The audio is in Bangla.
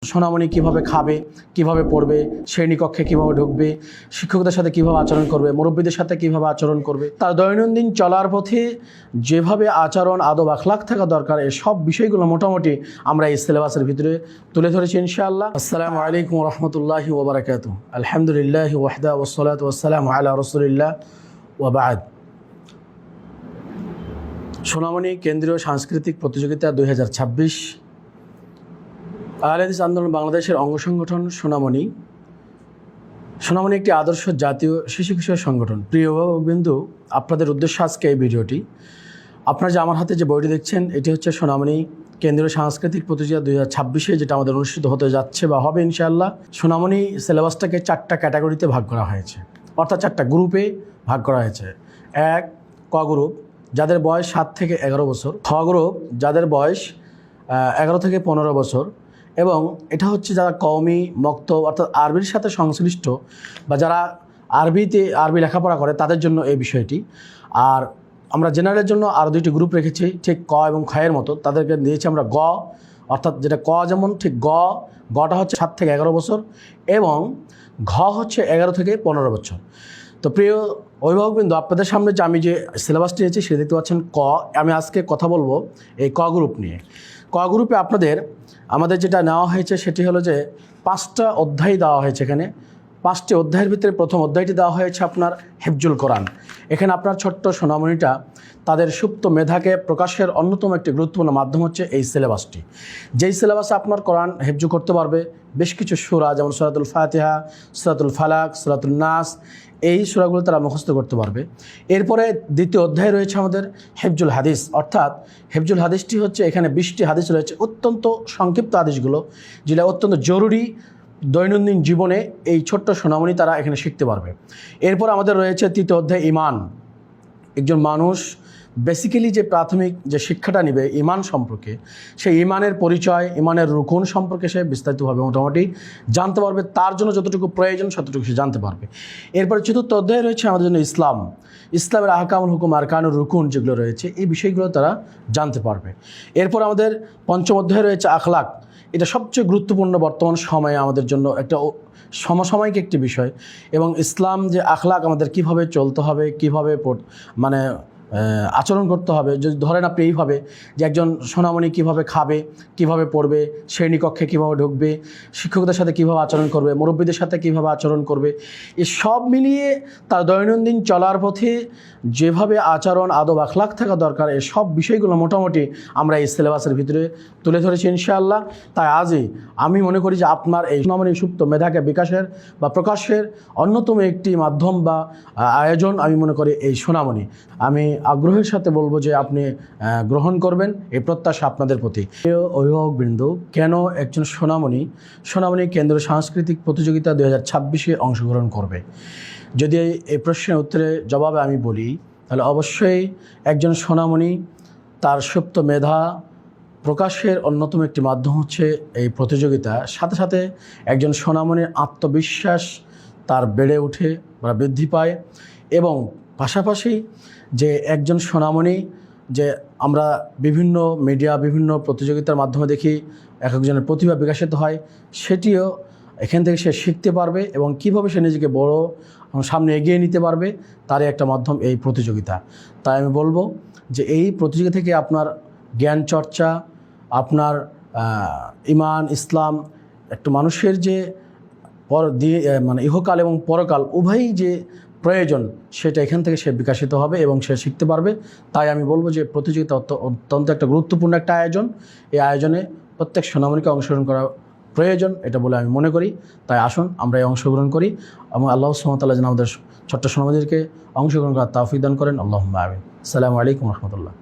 সোনামণি কিভাবে খাবে, কিভাবে পড়বে, শ্রেণীকক্ষে কিভাবে ঢুকবে, শিক্ষকদের সাথে কিভাবে আচরণ করবে, মুরব্বীদের সাথে কিভাবে আচরণ করবে, তার দৈনন্দিন চলার পথে যেভাবে আচরণ আদব আখলাক থাকা দরকার, এই সব বিষয়গুলো মোটামুটি আমরা এই সিলেবাসের ভিতরে তুলে ধরেছি ইনশাআল্লাহ। আসসালামু আলাইকুম ওয়া রাহমাতুল্লাহি ওয়া বারাকাতুহু। আলহামদুলিল্লাহি ওয়াহদা ওয়াসসালাতু ওয়াসসালামু আলা রাসূলিল্লাহ ওয়া বা'দ। সোনামণি কেন্দ্রীয় সাংস্কৃতিক প্রতিযোগিতা 2026 আহলে হাদিস আন্দোলন বাংলাদেশের অঙ্গ সংগঠন সোনামণি একটি আদর্শ জাতীয় শিশু কিশোর সংগঠন। প্রিয় অভিভাবকবৃন্দু, আপনাদের উদ্দেশ্যে আজকে এই ভিডিওটি। আপনারা যে আমার হাতে যে বইটি দেখছেন, এটি হচ্ছে সোনামণি কেন্দ্রীয় সাংস্কৃতিক প্রতিযোগিতা 2026, যেটা আমাদের অনুষ্ঠিত হতে যাচ্ছে বা হবে ইনশাআল্লাহ। সোনামণি সিলেবাসটাকে 4টা ক্যাটাগরিতে ভাগ করা হয়েছে, অর্থাৎ 4টা গ্রুপে ভাগ করা হয়েছে। এক, ক গ্রুপ, যাদের বয়স 7 থেকে 11 বছর। খ গ্রুপ, যাদের বয়স 11 থেকে 15 বছর। এবং এটা হচ্ছে যারা কওমি, মক্তব অর্থাৎ আরবির সাথে সংশ্লিষ্ট বা যারা আরবি লেখাপড়া করে তাদের জন্য এই বিষয়টি। আর আমরা জেনারেলের জন্য আরও 2টি গ্রুপ রেখেছি, ঠিক ক এবং খ এর মতো। তাদেরকে দিয়েছি আমরা গ, অর্থাৎ যেটা ক যেমন ঠিক গটা হচ্ছে 7 থেকে 11 বছর এবং ঘ হচ্ছে 11 থেকে 15 বছর। তো প্রিয় অভিভাবকবৃন্দ, আপনাদের সামনে যে আমি যে সিলেবাসটি দিয়েছি সেটা দেখতে পাচ্ছেন ক। আমি আজকে কথা বলবো এই ক গ্রুপ নিয়ে। ক গ্রুপে আমাদের যেটা নেওয়া হয়েছে সেটি হলো যে 5টা অধ্যায় দেওয়া হয়েছে। এখানে 5টি অধ্যায়ের ভিতরে প্রথম অধ্যায়টি দেওয়া হয়েছে আপনার হিফজুল কোরআন। এখানে আপনার ছোট্ট সোনামণিটা তাদের সুপ্ত মেধাকে প্রকাশের অন্যতম একটি গুরুত্বপূর্ণ মাধ্যম হচ্ছে এই সিলেবাসটি। যেই সিলেবাসে আপনার কোরআন হিফজু করতে পারবে বেশ কিছু সূরা, যেমন সূরাতুল ফাতিহা, সূরাতুল ফালাক, সূরাতুল নাস, এই সূরাগুলো তারা মুখস্থ করতে পারবে। এরপরে দ্বিতীয় অধ্যায় রয়েছে আমাদের হিফজুল হাদিস, অর্থাৎ হিফজুল হাদিসটি হচ্ছে এখানে 20টি হাদিস রয়েছে, অত্যন্ত সংক্ষিপ্ত হাদিসগুলো, যেটা অত্যন্ত জরুরি দৈনন্দিন জীবনে এই ছোট্ট সোনামণি তারা এখানে শিখতে পারবে। এরপর আমাদের রয়েছে তৃতীয় অধ্যায় ঈমান। একজন মানুষ বেসিক্যালি যে প্রাথমিক যে শিক্ষাটা নেবে ঈমান সম্পর্কে, সেই ঈমানের পরিচয়, ঈমানের রুকুন সম্পর্কে সে বিস্তারিতভাবে মোটামুটি জানতে পারবে। তার জন্য যতটুকু প্রয়োজন ততটুকু সে জানতে পারবে। এরপরে চতুর্থ অধ্যায় রয়েছে আমাদের জন্য ইসলামের আহকামুল হুকুম, আরকানুর রুকুন যেগুলো রয়েছে, এই বিষয়গুলো তারা জানতে পারবে। এরপর আমাদের পঞ্চম অধ্যায় রয়েছে আখলাক। এটা সবচেয়ে গুরুত্বপূর্ণ বর্তমান সময়ে আমাদের জন্য একটা সমসাময়িক একটি বিষয়। এবং ইসলাম যে আখলাক, আমাদের কিভাবে চলতে হবে, কিভাবে আচরণ করতে হবে। যদি ধরেন আপনি এইভাবে যে একজন সোনামণি কিভাবে খাবে, কিভাবে পড়বে, শ্রেণীকক্ষে কিভাবে ঢুকবে, শিক্ষকদের সাথে কিভাবে আচরণ করবে, মুরব্বীদের সাথে কিভাবে আচরণ করবে, এই সব মিলিয়ে তার দৈনন্দিন চলার পথে যেভাবে আচরণ আদব আখলাক থাকা দরকার, এই সব বিষয়গুলো মোটামুটি আমরা এই সিলেবাসের ভিতরে তুলে ধরেছি ইনশাআল্লাহ। তাই আজই আমি মনে করি যে আপনার এই সোনামণি সুপ্ত মেধাকে বিকাশের বা প্রকাশের অন্যতম একটি মাধ্যম বা আয়োজন আমি মনে করি এই সোনামণি। আমি আগ্রহের সাথে বলবো যে আপনি গ্রহণ করবেন, এই প্রত্যাশা আপনাদের প্রতি। অভিভাবকবৃন্দ, কেন একজন সোনামণি কেন্দ্রীয় সাংস্কৃতিক প্রতিযোগিতা 2026 অংশগ্রহণ করবে? যদি এই প্রশ্নের উত্তরে জবাবে আমি বলি, তাহলে অবশ্যই একজন সোনামণি তার সুপ্ত মেধা প্রকাশের অন্যতম একটি মাধ্যম হচ্ছে এই প্রতিযোগিতা। সাথে সাথে একজন সোনামণির আত্মবিশ্বাস তার বেড়ে ওঠে বা বৃদ্ধি পায়। এবং পাশাপাশি যে একজন সোনামণি, যে আমরা বিভিন্ন মিডিয়া, বিভিন্ন প্রতিযোগিতার মাধ্যমে দেখি একজনের প্রতিভা বিকাশিত হয়, সেটিও এখান থেকে সে শিখতে পারবে এবং কীভাবে সে নিজেকে বড় সামনে এগিয়ে নিতে পারবে, তারই একটা মাধ্যম এই প্রতিযোগিতা। তাই আমি বলবো যে এই প্রতিযোগিতা থেকে আপনার জ্ঞান চর্চা, আপনার ঈমান, ইসলাম, একটা মানুষের যে ইহকাল এবং পরকাল উভয়ই যে প্রয়োজন, সেটা এখান থেকে সে বিকাশিত হবে এবং সে শিখতে পারবে। তাই আমি বলবো যে প্রতিযোগিতা অত্যন্ত একটা গুরুত্বপূর্ণ একটা আয়োজন। এই আয়োজনে প্রত্যেক সোনামণিকে অংশগ্রহণ করা প্রয়োজন, এটা বলে আমি মনে করি। তাই আসুন আমরা এই অংশগ্রহণ করি এবং আল্লাহ সুবহানাহু ওয়া তাআলা যেন আমাদের ছোট্ট সোনামণিদেরকে অংশগ্রহণ করার তৌফিক দান করেন। আল্লাহুম্মা আমিন। আসসালামু আলাইকুম ওয়া রাহমাতুল্লাহ।